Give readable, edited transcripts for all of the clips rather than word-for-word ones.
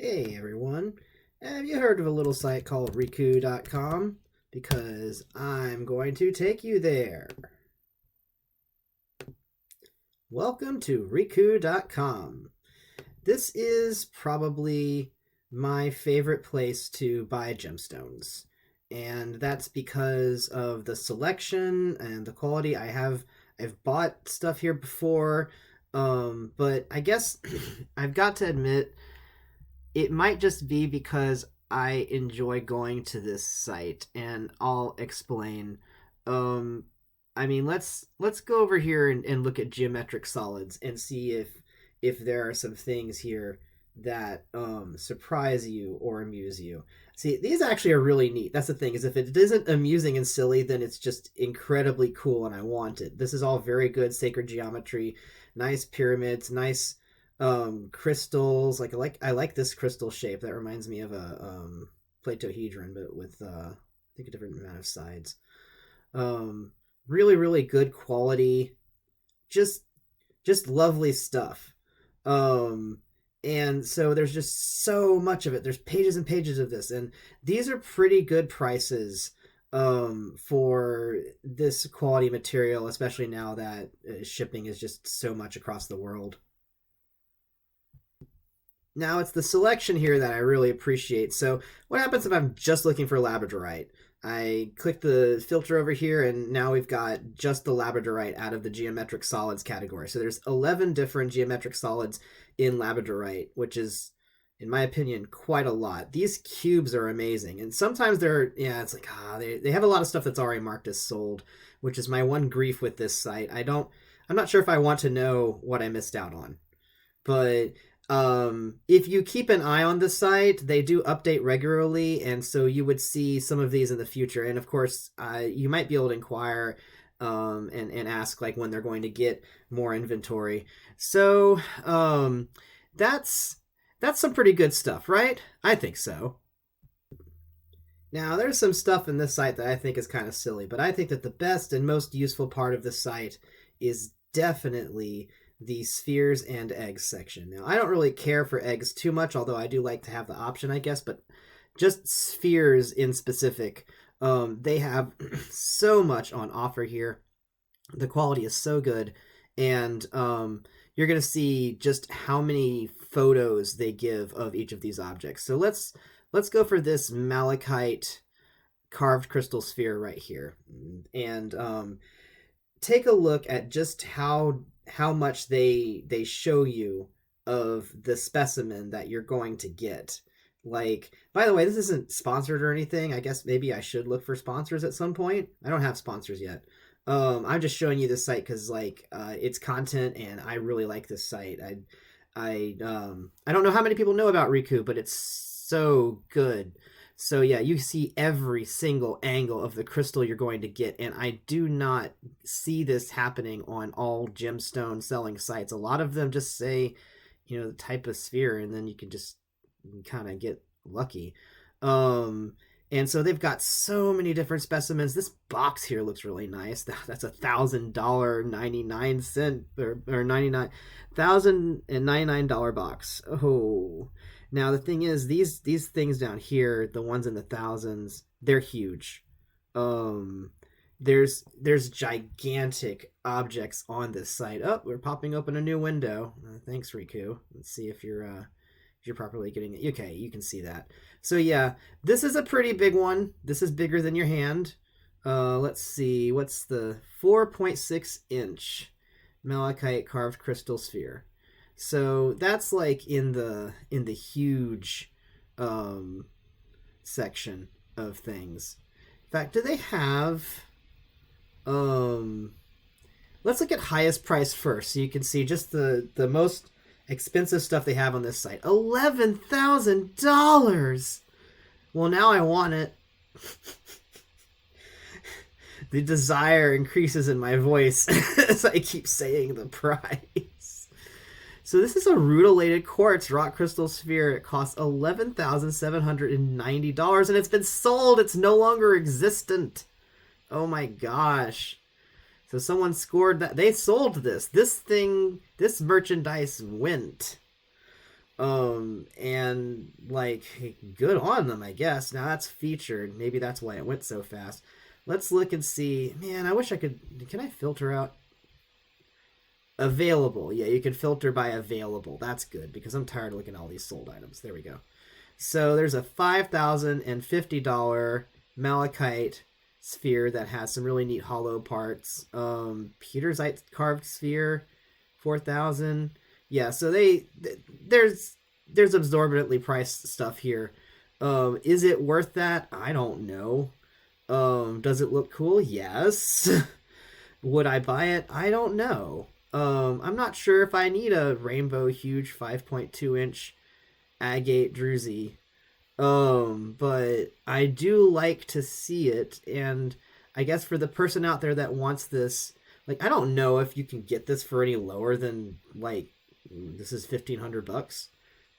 Hey everyone, have you heard of a little site called Riku.com? Because I'm going to take you there. Welcome to Riku.com. This is probably my favorite place to buy gemstones. And that's because of the selection and the quality. I've bought stuff here before, but I guess I've got to admit it might just be because I enjoy going to this site, and I'll explain. Um, I mean, let's go over here and look at geometric solids and see if there are some things here that surprise you or amuse you. See, these actually are really neat. That's the thing, is if it isn't amusing and silly, then it's just incredibly cool and I want it. This is all very good sacred geometry, nice pyramids, nice crystals. I like this crystal shape. That reminds me of a platohedron, but with I think a different amount of sides. um really good quality, just lovely stuff. um and so there's just so much of it. There's pages and pages of this, and these are pretty good prices for this quality material, especially now that shipping is just so much across the world. Now it's the selection here that I really appreciate. So what happens if I'm just looking for labradorite? I click the filter over here, and now we've got just the labradorite out of the geometric solids category. So there's 11 different geometric solids in labradorite, which is, in my opinion, quite a lot. These cubes are amazing. And sometimes it's like, they have a lot of stuff that's already marked as sold, which is my one grief with this site. I'm not sure if I want to know what I missed out on. But if you keep an eye on the site, they do update regularly, and so you would see some of these in the future. And of course, you might be able to inquire and ask like when they're going to get more inventory. So that's some pretty good stuff, right? I think so. Now, there's some stuff in this site that I think is kind of silly, but I think that the best and most useful part of the site is definitely the spheres and eggs section. Now, I don't really care for eggs too much, although I do like to have the option, I guess, but just spheres in specific, they have so much on offer here. The quality is so good, and you're going to see just how many photos they give of each of these objects. So let's go for this malachite carved crystal sphere right here, and take a look at just how much they show you of the specimen that you're going to get. Like, by the way, this isn't sponsored or anything. I guess maybe I should look for sponsors at some point. I don't have sponsors yet. I'm just showing you this site because it's content, and I really like this site. I don't know how many people know about Riku, but it's so good. So yeah, you see every single angle of the crystal you're going to get, and I do not see this happening on all gemstone selling sites. A lot of them just say, the type of sphere, and then you can just kind of get lucky. And so they've got so many different specimens. This box here looks really nice. That's $1,000 99 cent or 99 $1,099 box. Oh, now the thing is, these things down here, the ones in the thousands, they're huge. Um, there's gigantic objects on this site. Oh, we're popping open a new window. Thanks, Riku. Let's see if you're properly getting it. Okay, you can see that. So yeah, this is a pretty big one. This is bigger than your hand. Let's see, what's the 4.6-inch malachite carved crystal sphere. So that's like in the huge section of things. In fact, do they have um let's look at highest price first so you can see just the most expensive stuff they have on this site. $11,000. Well, now I want it. The desire increases in my voice as I keep saying the price. So this is a rutilated quartz rock crystal sphere. It costs $11,790, and it's been sold. It's no longer existent. Oh my gosh. So someone scored that. They sold this. This merchandise went. And like, good on them, I guess. Now that's featured. Maybe that's why it went so fast. Let's look and see. Man, I wish I could. Can I filter out available? Yeah, you can filter by available. That's good because I'm tired of looking at all these sold items. There we go. So there's a $5,050 malachite sphere that has some really neat hollow parts. Petersite carved sphere, 4,000. Yeah, so there's absorbently priced stuff here. Is it worth that? I don't know. Does it look cool? Yes. Would I buy it? I don't know. I'm not sure if I need a rainbow huge 5.2-inch agate druzy. But I do like to see it, and I guess for the person out there that wants this, like, I don't know if you can get this for any lower than, like, this is $1,500.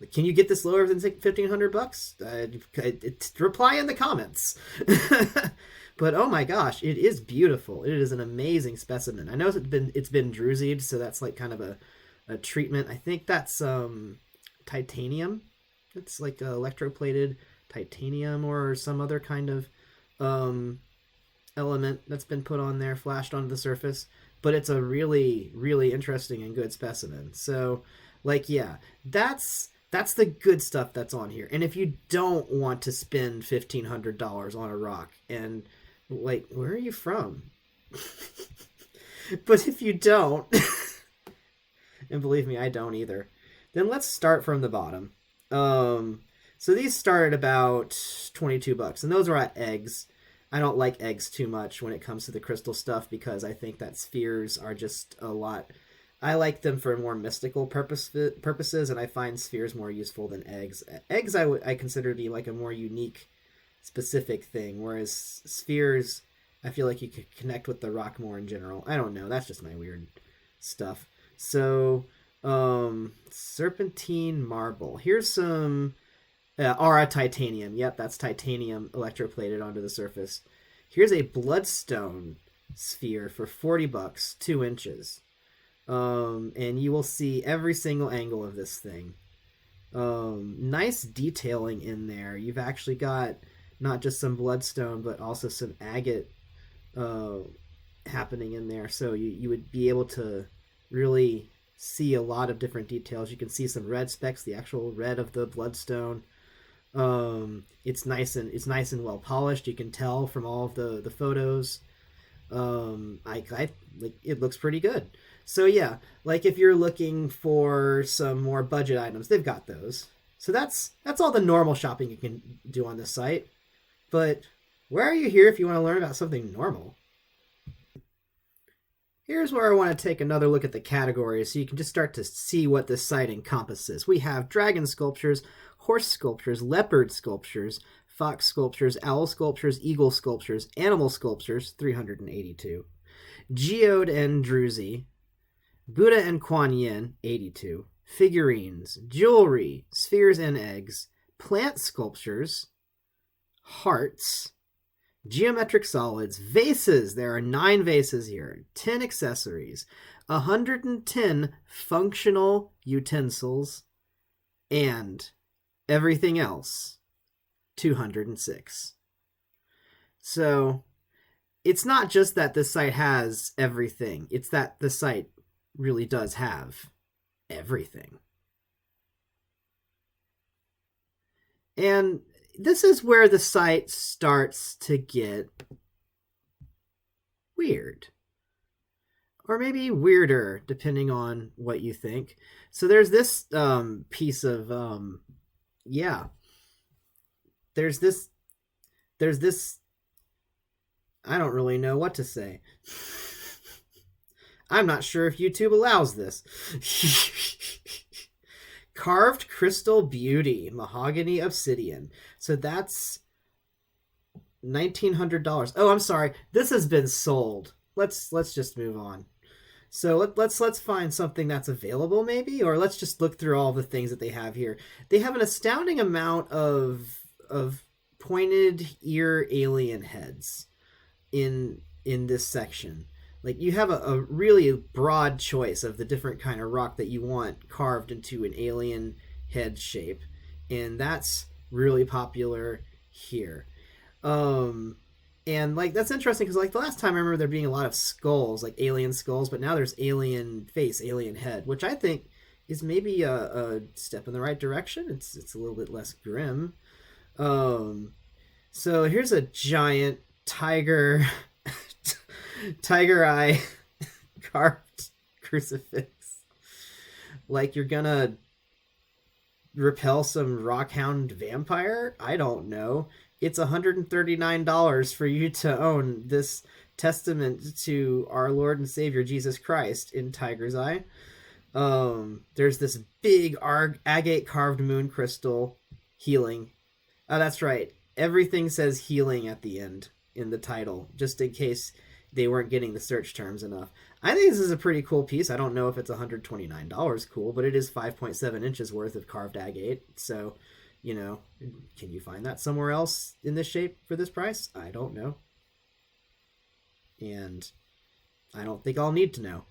Like, can you get this lower than $1,500? Reply in the comments. But oh my gosh, it is beautiful. It is an amazing specimen. I know it's been druzied, so that's like kind of a treatment. I think that's titanium. It's like electroplated titanium or some other kind of element that's been put on there, flashed onto the surface. But it's a really, really interesting and good specimen. So, like, yeah, that's the good stuff that's on here. And if you don't want to spend $1,500 on a rock, and like, where are you from? But if you don't, and believe me, I don't either, then let's start from the bottom. So these start at about $22, and those are at eggs. I don't like eggs too much when it comes to the crystal stuff because I think that spheres are just a lot. I like them for more mystical purposes, and I find spheres more useful than eggs. Eggs I consider to be like a more unique, specific thing, whereas spheres, I feel like you could connect with the rock more in general. I don't know. That's just my weird stuff. So, serpentine marble. Here's some aura titanium. Yep, that's titanium electroplated onto the surface. Here's a bloodstone sphere for $40, 2 inches. And you will see every single angle of this thing. Nice detailing in there. You've actually got not just some bloodstone, but also some agate happening in there. So you would be able to really see a lot of different details. You can see some red specks, the actual red of the bloodstone. It's nice and well polished. You can tell from all of the photos. I like, it looks pretty good. So yeah, like if you're looking for some more budget items, they've got those. So that's all the normal shopping you can do on this site. But where are you here if you want to learn about something normal? Here's where I want to take another look at the categories so you can just start to see what this site encompasses. We have dragon sculptures, horse sculptures, leopard sculptures, fox sculptures, owl sculptures, eagle sculptures, animal sculptures, 382, geode and druzy, Buddha and Kuan Yin, 82, figurines, jewelry, spheres and eggs, plant sculptures, hearts, geometric solids, vases. There are 9 vases here, 10 accessories, 110 functional utensils, and everything else, 206. So it's not just that this site has everything, it's that the site really does have everything. And this is where the site starts to get weird. Or maybe weirder, depending on what you think. So there's this piece of, There's this, I don't really know what to say. I'm not sure if YouTube allows this. Carved crystal beauty, mahogany obsidian. So that's $1,900. Oh, I'm sorry. This has been sold. Let's just move on. So let's find something that's available maybe, or let's just look through all the things that they have here. They have an astounding amount of pointed ear alien heads in this section. Like, you have a really broad choice of the different kind of rock that you want carved into an alien head shape, and that's really popular here. Um, and like that's interesting because like the last time I remember there being a lot of skulls, like alien skulls, but now there's alien face, alien head, which I think is maybe a step in the right direction. It's a little bit less grim. Um, so here's a giant tiger, tiger eye carved crucifix. Like you're gonna repel some rockhound vampire? I don't know. It's $139 for you to own this testament to our Lord and Savior Jesus Christ in Tiger's Eye. There's this big agate carved moon crystal healing. Oh, that's right. Everything says healing at the end in the title, just in case they weren't getting the search terms enough. I think this is a pretty cool piece. I don't know if it's $129 cool, but it is 5.7 inches worth of carved agate. So, you know, can you find that somewhere else in this shape for this price? I don't know. And I don't think I'll need to know.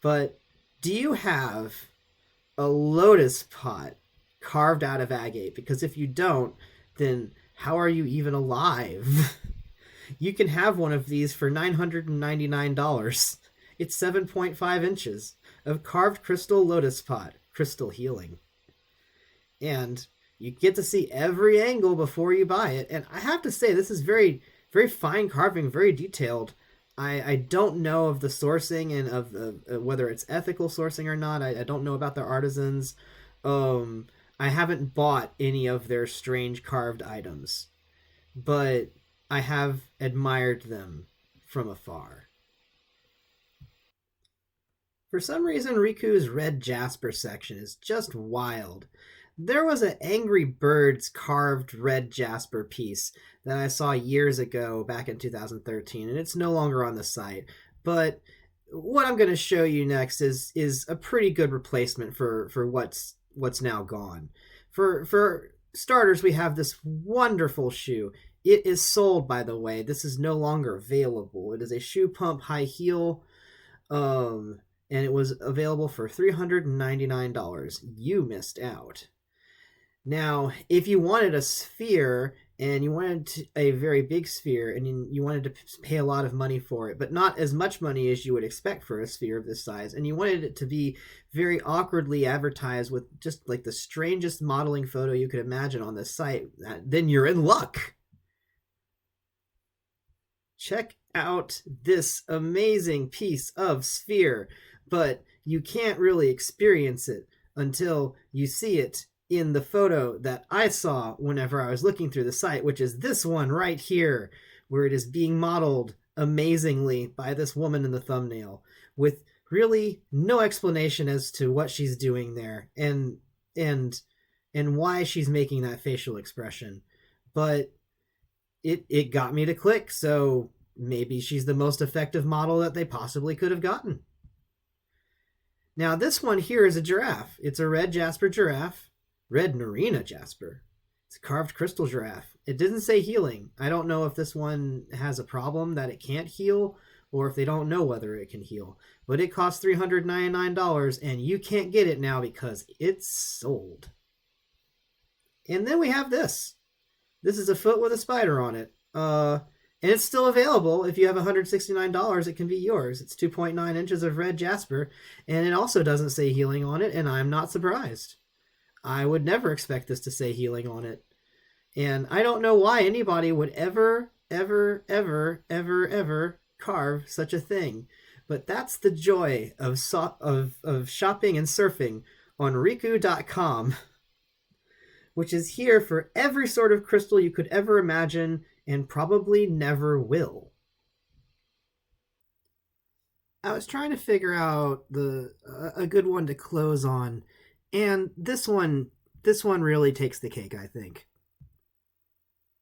But do you have a lotus pot carved out of agate? Because if you don't, then how are you even alive? You can have one of these for $999. It's 7.5 inches of carved crystal lotus pot, crystal healing. And you get to see every angle before you buy it. And I have to say, this is very, very fine carving, very detailed. I don't know of the sourcing and of the, whether it's ethical sourcing or not. I don't know about their artisans. I haven't bought any of their strange carved items, but I have admired them from afar. For some reason, Riku's red jasper section is just wild. There was an Angry Birds carved red jasper piece that I saw years ago back in 2013, and it's no longer on the site. But what I'm going to show you next is a pretty good replacement for what's now gone. For starters, we have this wonderful shoe. It is sold, by the way. This is no longer available. It is a shoe pump high heel, and it was available for $399. You missed out. Now, if you wanted a sphere and you wanted a very big sphere and you wanted to pay a lot of money for it, but not as much money as you would expect for a sphere of this size, and you wanted it to be very awkwardly advertised with just like the strangest modeling photo you could imagine on this site, then you're in luck. Check out this amazing piece of sphere, but you can't really experience it until you see it in the photo that I saw whenever I was looking through the site, which is this one right here, where it is being modeled amazingly by this woman in the thumbnail with really no explanation as to what she's doing there and why she's making that facial expression. But it got me to click, so maybe she's the most effective model that they possibly could have gotten. Now this one here is a giraffe. It's a red jasper giraffe. Red Narina jasper. It's a carved crystal giraffe. It didn't say healing. I don't know if this one has a problem that it can't heal or if they don't know whether it can heal. But it costs $399 and you can't get it now because it's sold. And then we have this. This is a foot with a spider on it. And it's still available. If you have $169, it can be yours. It's 2.9 inches of red jasper. And it also doesn't say healing on it, and I'm not surprised. I would never expect this to say healing on it. And I don't know why anybody would ever carve such a thing. But that's the joy of shopping and surfing on Riku.com, which is here for every sort of crystal you could ever imagine and probably never will. I was trying to figure out a good one to close on. And this one really takes the cake, I think.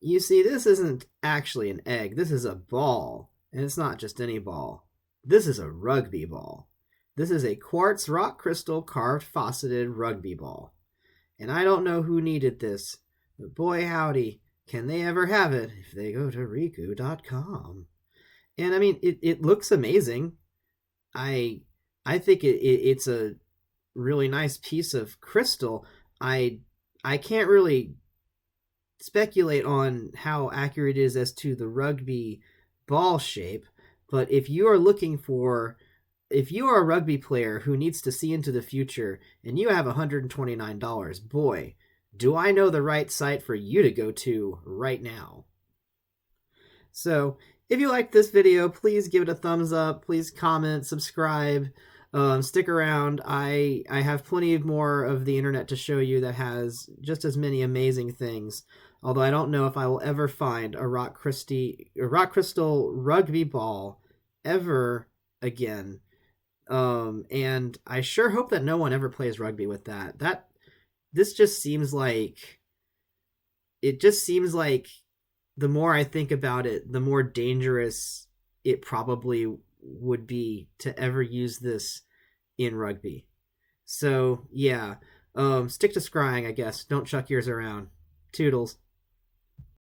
You see, this isn't actually an egg. This is a ball. And it's not just any ball. This is a rugby ball. This is a quartz rock crystal carved faceted rugby ball. And I don't know who needed this, but boy howdy, can they ever have it if they go to Riku.com. And I mean, it looks amazing. I think it's a really nice piece of crystal. I I can't really speculate on how accurate it is as to the rugby ball shape, but if you are a rugby player who needs to see into the future and you have $129, boy, do I know the right site for you to go to right now. So, if you liked this video, please give it a thumbs up. Please comment, subscribe, stick around. I have plenty more of the internet to show you that has just as many amazing things. Although I don't know if I will ever find a rock crystal rugby ball ever again. And I sure hope that no one ever plays rugby with that. This just seems like it just seems like the more I think about it, the more dangerous it probably would be to ever use this in rugby. So yeah, stick to scrying, I guess. Don't chuck yours around. Toodles.